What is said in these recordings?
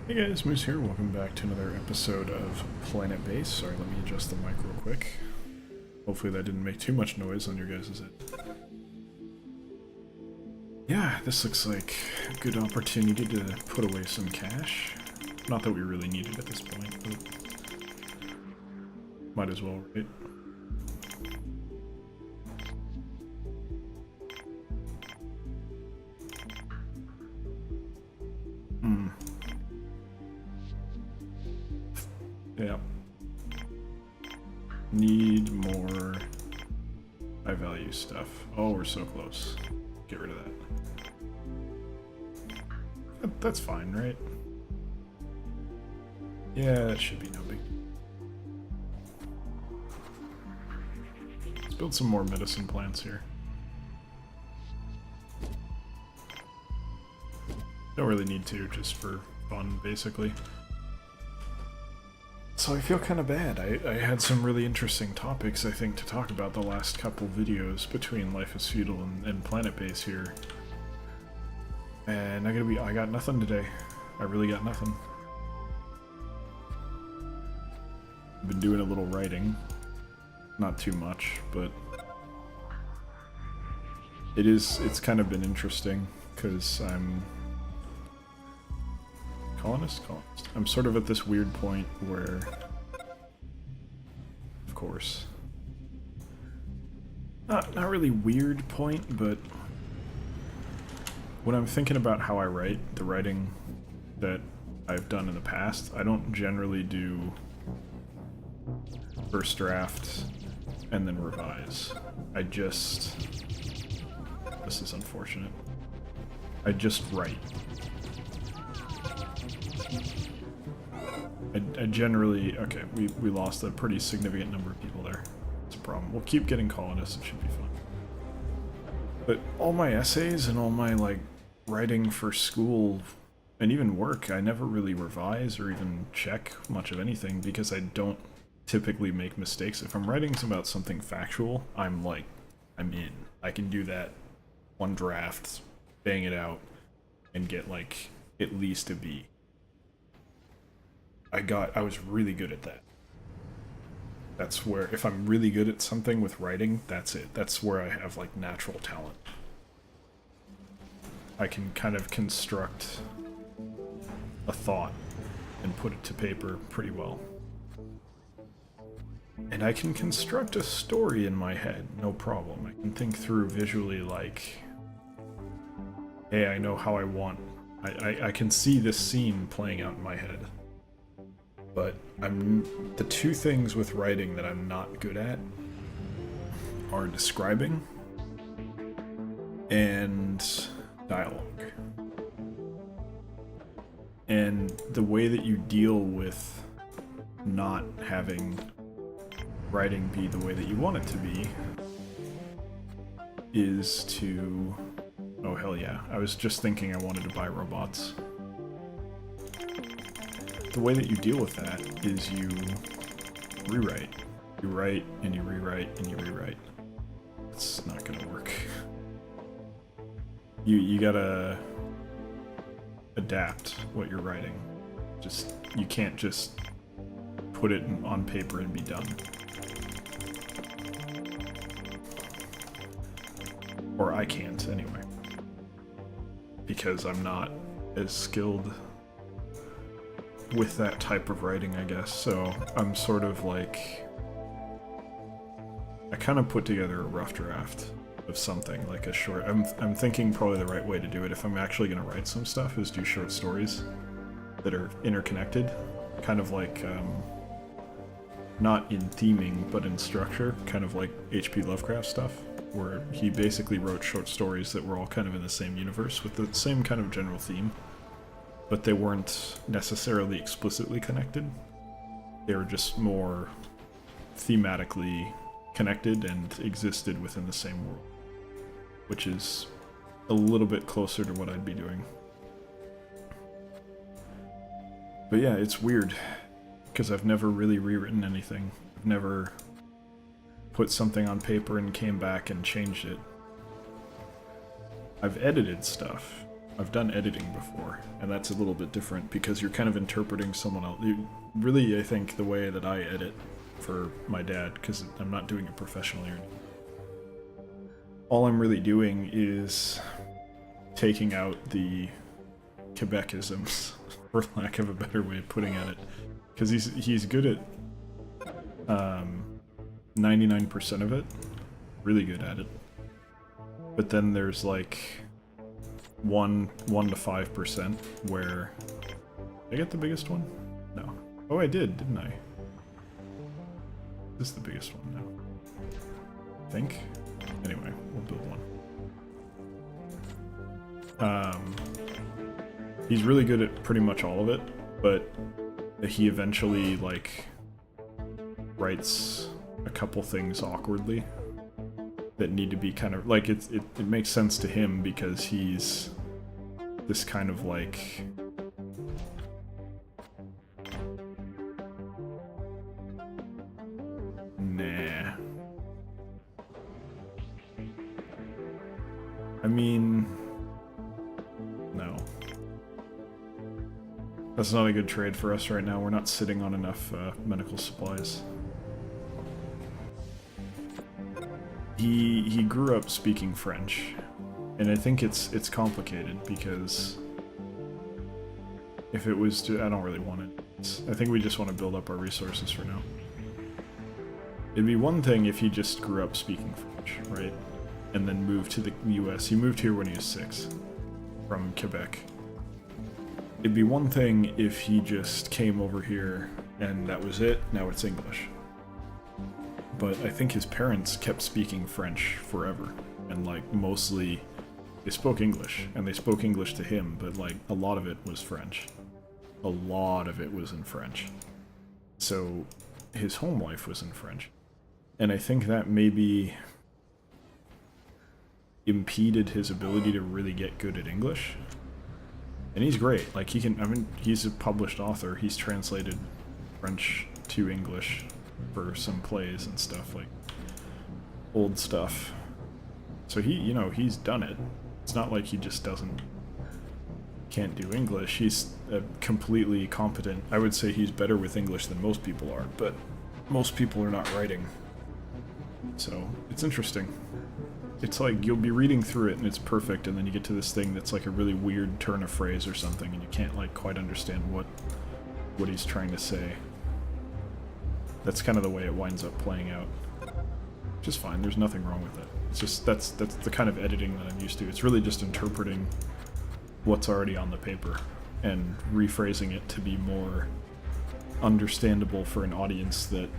Hey guys, Moose here. Welcome back to another episode of Planetbase. Sorry, let me adjust the mic real quick. Hopefully that didn't make too much noise on your guys' end. Yeah, this looks like a good opportunity to put away some cash. Not that we really need it at this point, but might as well, right? Yeah. Need more high value stuff. Oh, we're so close. Get rid of that. That's fine, right? Yeah, that should be no big deal. Let's build some more medicine plants here. Don't really need to, just for fun, basically. So I feel kind of bad. I had some really interesting topics, I think, to talk about the last couple videos between Life is Feudal and Planetbase here. And I got nothing today. I really got nothing. I've been doing a little writing. Not too much, but it's kind of been interesting, because I'm... Colonist? I'm sort of at this weird point where, of course, not really weird point, but when I'm thinking about how I write, the writing that I've done in the past, I don't generally do first draft and then revise. This is unfortunate. I just write. I generally... Okay, we lost a pretty significant number of people there. It's a problem. We'll keep getting colonists, it should be fun. But all my essays and all my, like, writing for school and even work, I never really revise or even check much of anything because I don't typically make mistakes. If I'm writing about something factual, I'm in. I can do that one draft, bang it out, and get, like, at least a B. I was really good at that. That's where, if I'm really good at something with writing, that's it. That's where I have, like, natural talent. I can kind of construct a thought and put it to paper pretty well. And I can construct a story in my head, no problem. I can think through visually, like, hey, I know how I want... I can see this scene playing out in my head. But the two things with writing that I'm not good at are describing and dialogue. And the way that you deal with not having writing be the way that you want it to be is to... Oh hell yeah, I was just thinking I wanted to buy robots. The way that you deal with that is you rewrite. You write, and you rewrite, and you rewrite. It's not gonna work. You gotta adapt what you're writing. You can't just put it on paper and be done. Or I can't, anyway. Because I'm not as skilled with that type of writing, I guess, so I'm sort of like... I kind of put together a rough draft of something, like a short... I'm thinking probably the right way to do it if I'm actually going to write some stuff is do short stories that are interconnected, kind of like, not in theming, but in structure, kind of like H.P. Lovecraft stuff, where he basically wrote short stories that were all kind of in the same universe with the same kind of general theme. But they weren't necessarily explicitly connected. They were just more thematically connected and existed within the same world. Which is a little bit closer to what I'd be doing. But yeah, it's weird, because I've never really rewritten anything. I've never put something on paper and came back and changed it. I've edited stuff, I've done editing before, and that's a little bit different because you're kind of interpreting someone else. Really, I think the way that I edit for my dad, because I'm not doing it professionally or anything, all I'm really doing is taking out the Quebecisms, for lack of a better way of putting it, because he's good at 99% of it, really good at it. But then there's like 1 to 5% where... Did I get the biggest one? No. Oh, I did, didn't I? This is the biggest one now. I think. Anyway, we'll build one. He's really good at pretty much all of it, but he eventually, like, writes a couple things awkwardly that need to be kind of... Like, it makes sense to him because he's this kind of, like... Nah. I mean... No. That's not a good trade for us right now. We're not sitting on enough medical supplies. He grew up speaking French, and I think it's complicated because if it was to... I don't really want it. I think we just want to build up our resources for now. It'd be one thing if he just grew up speaking French, right? And then moved to the US. He moved here when he was 6, from Quebec. It'd be one thing if he just came over here and that was it, now it's English. But I think his parents kept speaking French forever, and like mostly they spoke English, and they spoke English to him, but like a lot of it was French. A lot of it was in French. So his home life was in French. And I think that maybe impeded his ability to really get good at English. And he's great. Like, he can... I mean, he's a published author. He's translated French to English for some plays and stuff, like old stuff. So he, you know, he's done it. It's not like he just can't do English. He's completely competent. I would say he's better with English than most people are, but most people are not writing. So, it's interesting. It's like, you'll be reading through it and it's perfect, and then you get to this thing that's like a really weird turn of phrase or something, and you can't like quite understand what he's trying to say. That's kind of the way it winds up playing out. Which is fine, there's nothing wrong with it. It's just, that's the kind of editing that I'm used to. It's really just interpreting what's already on the paper and rephrasing it to be more understandable for an audience that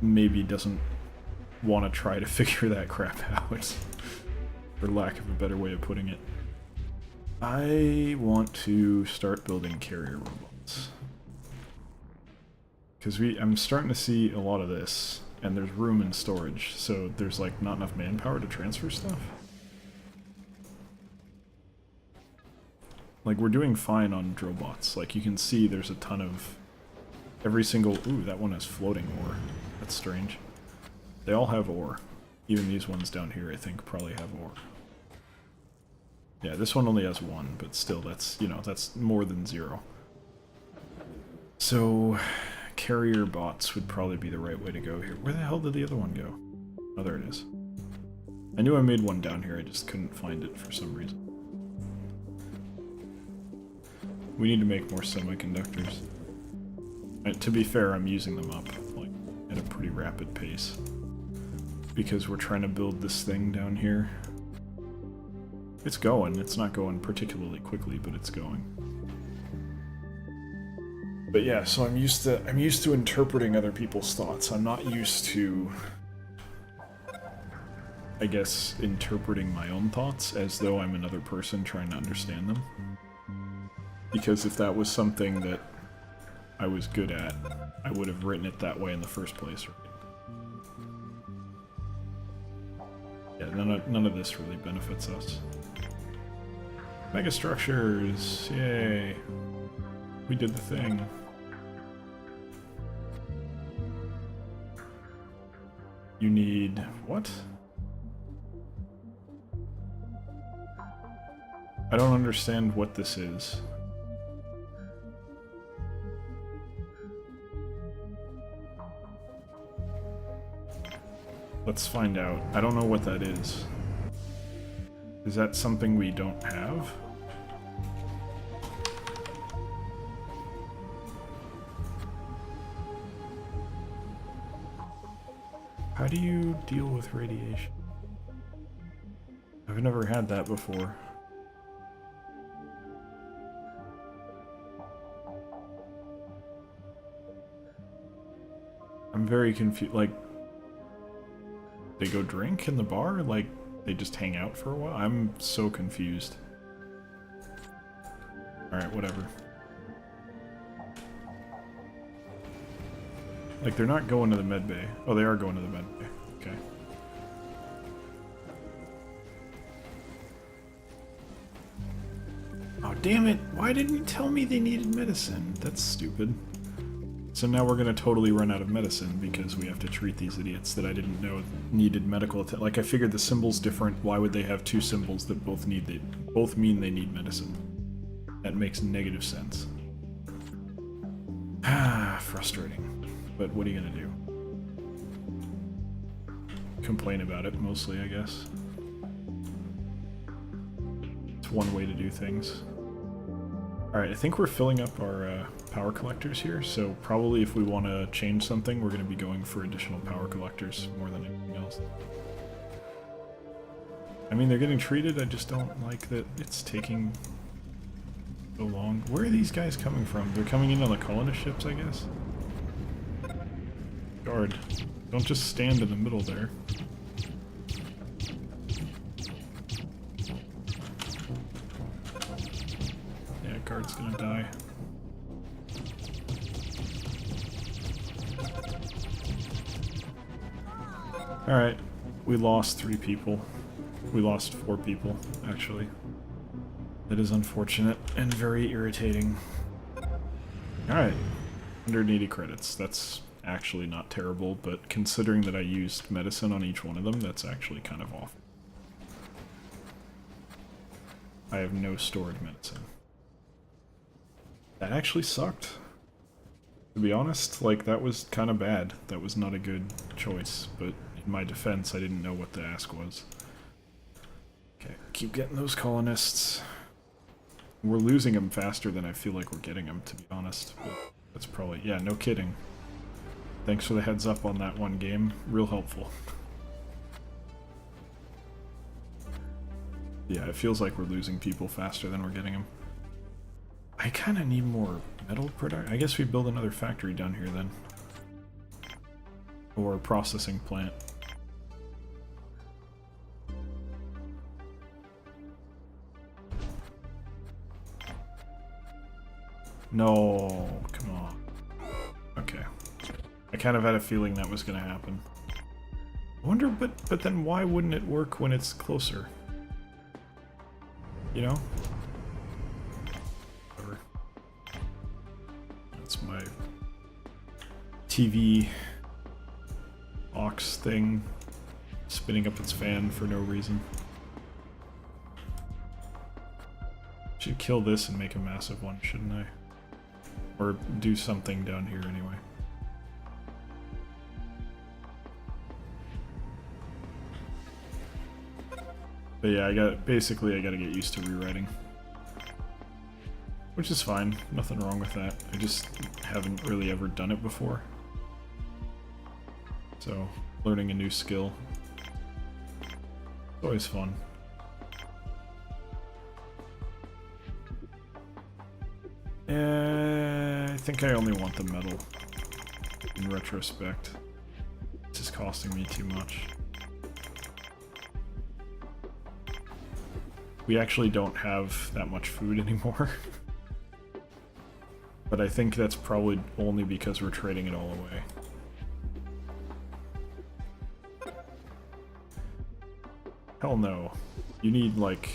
maybe doesn't want to try to figure that crap out, for lack of a better way of putting it. I want to start building carrier robots. Because I'm starting to see a lot of this, and there's room in storage, so there's like not enough manpower to transfer stuff. Like, we're doing fine on drill bots. Like, you can see there's a ton of... Every single... Ooh, that one has floating ore. That's strange. They all have ore. Even these ones down here, I think, probably have ore. Yeah, this one only has 1, but still, that's, you know, that's more than 0. So, carrier bots would probably be the right way to go here. Where the hell did the other one go? Oh, there it is. I knew I made one down here, I just couldn't find it for some reason. We need to make more semiconductors. To be fair, I'm using them up, like, at a pretty rapid pace. Because we're trying to build this thing down here. It's going. It's not going particularly quickly, but it's going. But yeah, so I'm used to interpreting other people's thoughts. I'm not used to, I guess, interpreting my own thoughts as though I'm another person trying to understand them. Because if that was something that I was good at, I would have written it that way in the first place, right? Yeah, none of this really benefits us. Megastructures! Yay! We did the thing. You need... what? I don't understand what this is. Let's find out. I don't know what that is. Is that something we don't have? How do you deal with radiation? I've never had that before. I'm very confused. Like, they go drink in the bar? Like, they just hang out for a while? I'm so confused. Alright, whatever. Like, they're not going to the med bay. Oh, they are going to the med bay. Okay. Oh, damn it! Why didn't you tell me they needed medicine? That's stupid. So now we're gonna totally run out of medicine because we have to treat these idiots that I didn't know needed medical attention. Like, I figured the symbol's different. Why would they have two symbols that both mean they need medicine? That makes negative sense. Ah, frustrating. But what are you gonna do? Complain about it, mostly, I guess. It's one way to do things. Alright, I think we're filling up our power collectors here, so probably if we want to change something, we're going to be going for additional power collectors more than anything else. I mean, they're getting treated, I just don't like that it's taking so long. Where are these guys coming from? They're coming in on the colonist ships, I guess? Guard, don't just stand in the middle there. Guard's gonna die. Alright, we lost 3 people. We lost 4 people, actually. That is unfortunate and very irritating. Alright, 180 credits. That's actually not terrible, but considering that I used medicine on each one of them, that's actually kind of awful. I have no stored medicine. That actually sucked. To be honest, like, that was kind of bad. That was not a good choice, but in my defense, I didn't know what the ask was. Okay, keep getting those colonists. We're losing them faster than I feel like we're getting them, to be honest. But that's probably... yeah, no kidding. Thanks for the heads up on that one game. Real helpful. Yeah, it feels like we're losing people faster than we're getting them. I kind of need more metal production. I guess we build another factory down here then. Or a processing plant. No, come on. Okay. I kind of had a feeling that was going to happen. I wonder, but then why wouldn't it work when it's closer? You know? That's my TV aux thing spinning up its fan for no reason. Should kill this and make a massive one, shouldn't I? Or do something down here anyway. But yeah, I gotta get used to rewriting. Which is fine, nothing wrong with that. I just haven't really ever done it before. So, learning a new skill. It's always fun. I think I only want the metal, in retrospect. It's just costing me too much. We actually don't have that much food anymore. But I think that's probably only because we're trading it all away. Hell no. You need, like...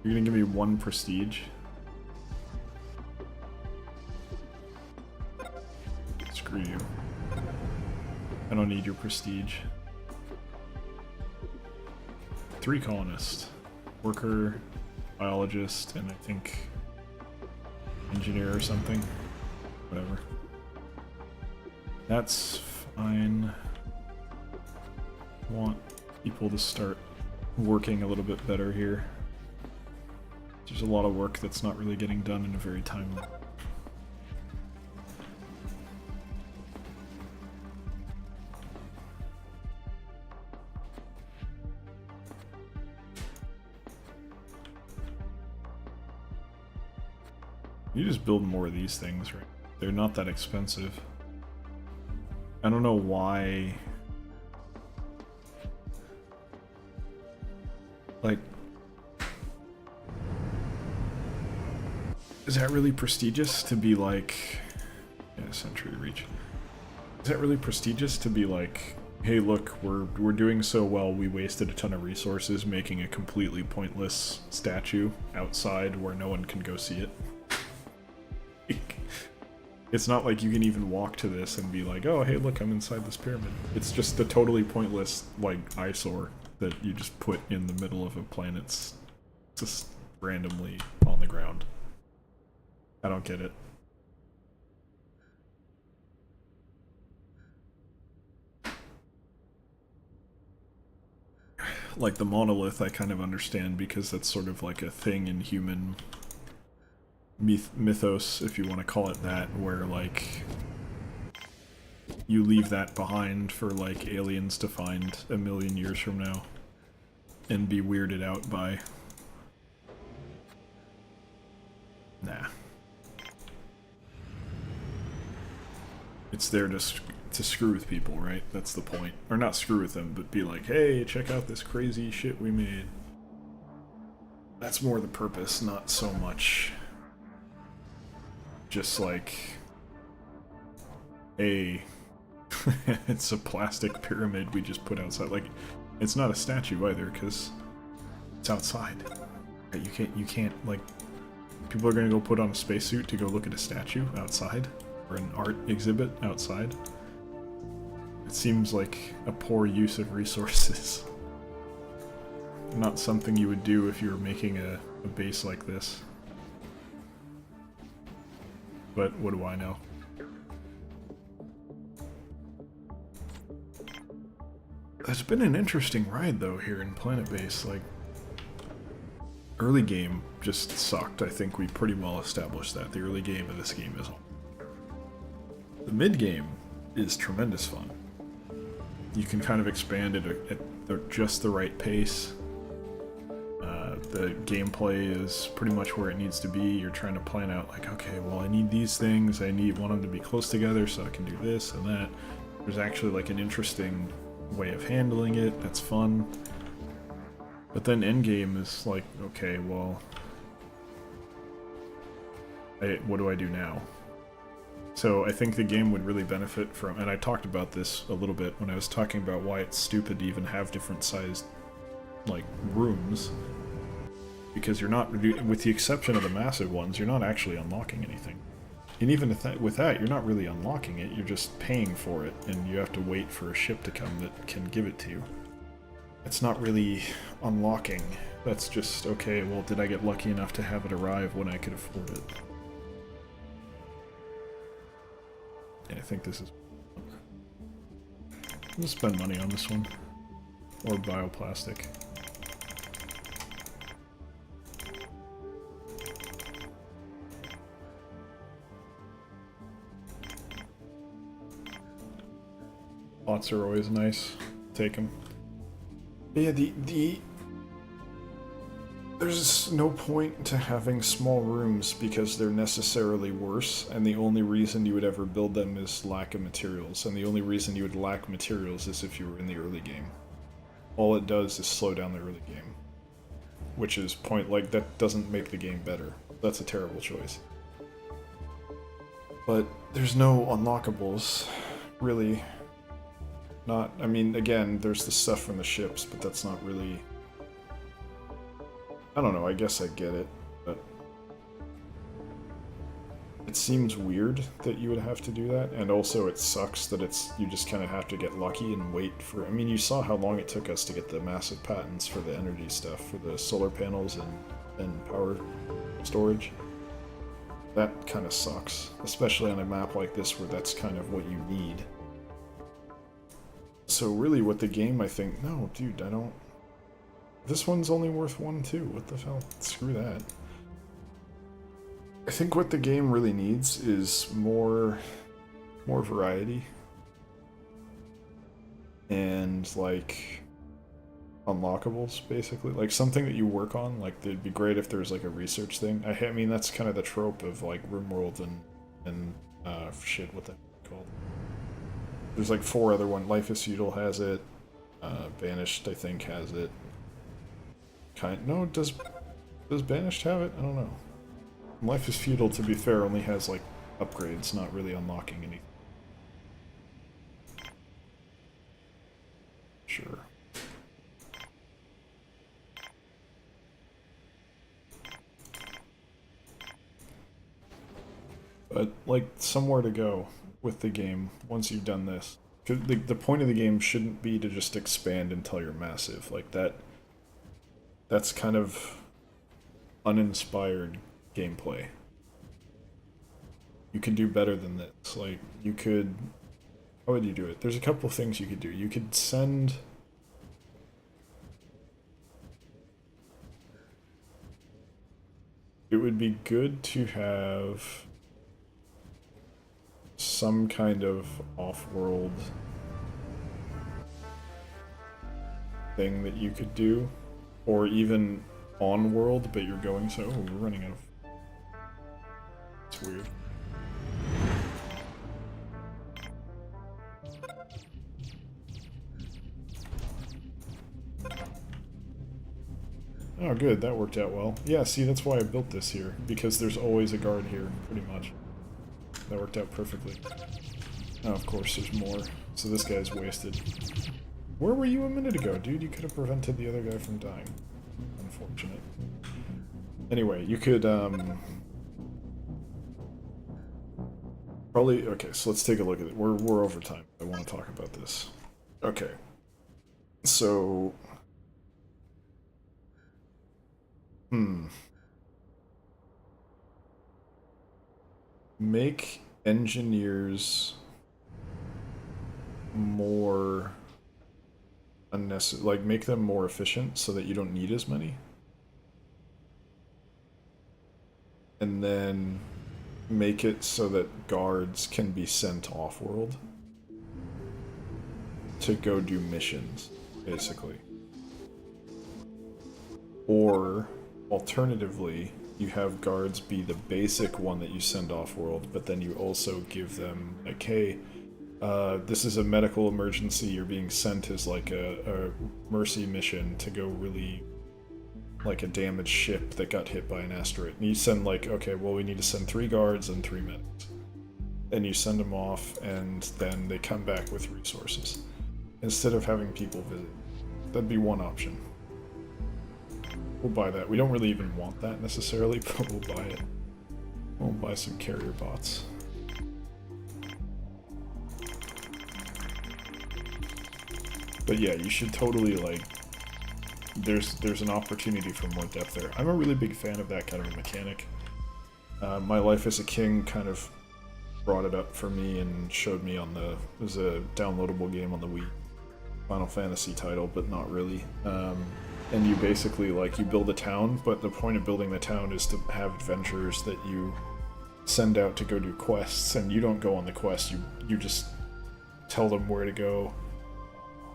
You're gonna give me 1 prestige? Screw you. I don't need your prestige. 3 colonists. worker, biologist, and I think engineer or something. Whatever. That's fine. I want people to start working a little bit better here. There's a lot of work that's not really getting done in a very timely. You just build more of these things, right? They're not that expensive. I don't know why. Like, is that really prestigious to be like, yeah, Century Reach. Is that really prestigious to be like, hey, look, we're doing so well, we wasted a ton of resources making a completely pointless statue outside where no one can go see it? It's not like you can even walk to this and be like, oh, hey, look, I'm inside this pyramid. It's just a totally pointless, like, eyesore that you just put in the middle of a planet's just randomly on the ground. I don't get it. Like the monolith, I kind of understand because that's sort of like a thing in human mythos, if you want to call it that, where like you leave that behind for like aliens to find a million years from now and be weirded out by. Nah. It's there to screw with people, right? That's the point. Or not screw with them, but be like, hey, check out this crazy shit we made. That's more the purpose, not so much just like, hey, it's a plastic pyramid we just put outside. Like, it's not a statue either, because it's outside. You can't, like, people are gonna go put on a spacesuit to go look at a statue outside, or an art exhibit outside. It seems like a poor use of resources. Not something you would do if you were making a base like this. But what do I know? It's been an interesting ride though here in Planetbase. Like, early game just sucked. I think we pretty well established that. The early game of this game is all. The mid game is tremendous fun. You can kind of expand it at just the right pace. The gameplay is pretty much where it needs to be. You're trying to plan out like, okay, well, I need these things. I want them to be close together so I can do this and that. There's actually like an interesting way of handling it. That's fun. But then endgame is like, okay, well, what do I do now? So I think the game would really benefit from, and I talked about this a little bit when I was talking about why it's stupid to even have different sized, like, rooms. Because you're not, with the exception of the massive ones, you're not actually unlocking anything. And even with that, you're not really unlocking it, you're just paying for it, and you have to wait for a ship to come that can give it to you. It's not really unlocking. That's just, okay, well, did I get lucky enough to have it arrive when I could afford it? Yeah, I think this is... We'll spend money on this one. Or bioplastic. Lots are always nice. Take them. Yeah, there's no point to having small rooms because they're necessarily worse, and the only reason you would ever build them is lack of materials, and the only reason you would lack materials is if you were in the early game. All it does is slow down the early game. Which is that doesn't make the game better. That's a terrible choice. But there's no unlockables, really. I mean, again, there's the stuff from the ships, but that's not really... I don't know, I guess I get it, but... it seems weird that you would have to do that, and also it sucks that you just kind of have to get lucky and wait for. I mean, you saw how long it took us to get the massive patents for the energy stuff, for the solar panels and power storage. That kind of sucks, especially on a map like this where that's kind of what you need. So really what the game, I think, no, dude, I don't. This one's only worth 1, too. What the hell? Screw that. I think what the game really needs is more variety. And, like, unlockables, basically. Like, something that you work on. Like, it'd be great if there's, like, a research thing. I mean, that's kind of the trope of, like, RimWorld and shit, what the heck is it called? There's, like, 4 other ones. Life is Feudal has it. Banished, I think, has it. No, does Banished have it? I don't know. Life is Feudal, to be fair, only has, like, upgrades, not really unlocking anything. Sure. But, like, somewhere to go with the game once you've done this. The point of the game shouldn't be to just expand until you're massive. Like, that's kind of uninspired gameplay. You could do better than this. Like, you could... How would you do it? There's a couple of things you could do. You could send... It would be good to have some kind of off-world thing that you could do, or even on-world, but you're going so... Oh, we're running out of... It's weird. Oh, good, that worked out well. Yeah, see, that's why I built this here, because there's always a guard here, pretty much. That worked out perfectly. Oh, of course, there's more. So this guy's wasted. Where were you a minute ago, dude? You could have prevented the other guy from dying. Unfortunate. Anyway, you could, probably... Okay, so let's take a look at it. We're over time. I want to talk about this. Okay. So... Make engineers more unnecessary, like make them more efficient so that you don't need as many. And then make it so that guards can be sent off-world to go do missions, basically. Or, alternatively, you have guards be the basic one that you send off-world, but then you also give them, like, hey, this is a medical emergency, you're being sent as, like, a mercy mission to go relieve, like, a damaged ship that got hit by an asteroid. And you send, like, okay, well, we need to send 3 guards and 3 medics. And you send them off, and then they come back with resources. Instead of having people visit. That'd be one option. We'll buy that. We don't really even want that necessarily, but we'll buy it. We'll buy some carrier bots. But yeah, you should totally, like... There's an opportunity for more depth there. I'm a really big fan of that kind of a mechanic. My Life as a King kind of brought it up for me and showed me on the... It was a downloadable game on the Wii. Final Fantasy title, but not really. And you basically, like, you build a town, but the point of building the town is to have adventurers that you send out to go do quests, and you don't go on the quest, you just tell them where to go,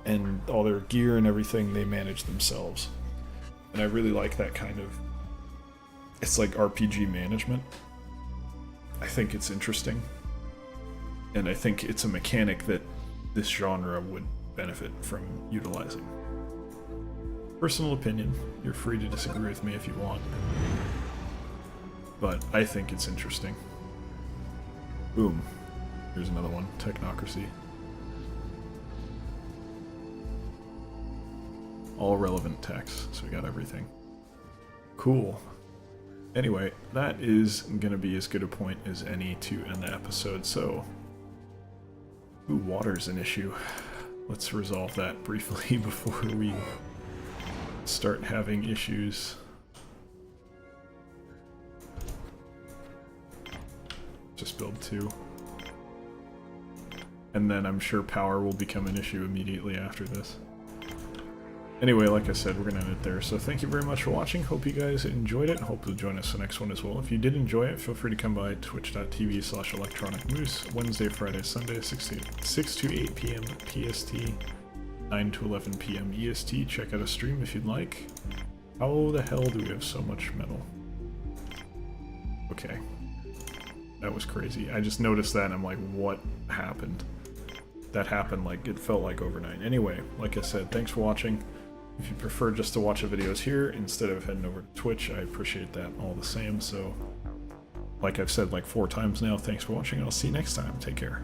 and all their gear and everything they manage themselves. And I really like that kind of... It's like RPG management. I think it's interesting. And I think it's a mechanic that this genre would benefit from utilizing. Personal opinion. You're free to disagree with me if you want. But I think it's interesting. Boom. Here's another one. Technocracy. All relevant text, so we got everything. Cool. Anyway, that is going to be as good a point as any to end the episode, so... Ooh, water's an issue. Let's resolve that briefly before we start having issues. Just build 2. And then I'm sure power will become an issue immediately after this. Anyway, like I said, we're going to end it there. So thank you very much for watching. Hope you guys enjoyed it. Hope you'll join us the next one as well. If you did enjoy it, feel free to come by twitch.tv/electronicmoose. Wednesday, Friday, Sunday, 6 to 8 p.m. PST, 9 to 11 p.m. EST. Check out a stream if you'd like. How the hell do we have so much metal? Okay. That was crazy. I just noticed that and I'm like, what happened? That happened like, it felt like overnight. Anyway, like I said, thanks for watching. If you prefer just to watch the videos here instead of heading over to Twitch, I appreciate that all the same. So, like I've said like 4 times now, thanks for watching and I'll see you next time. Take care.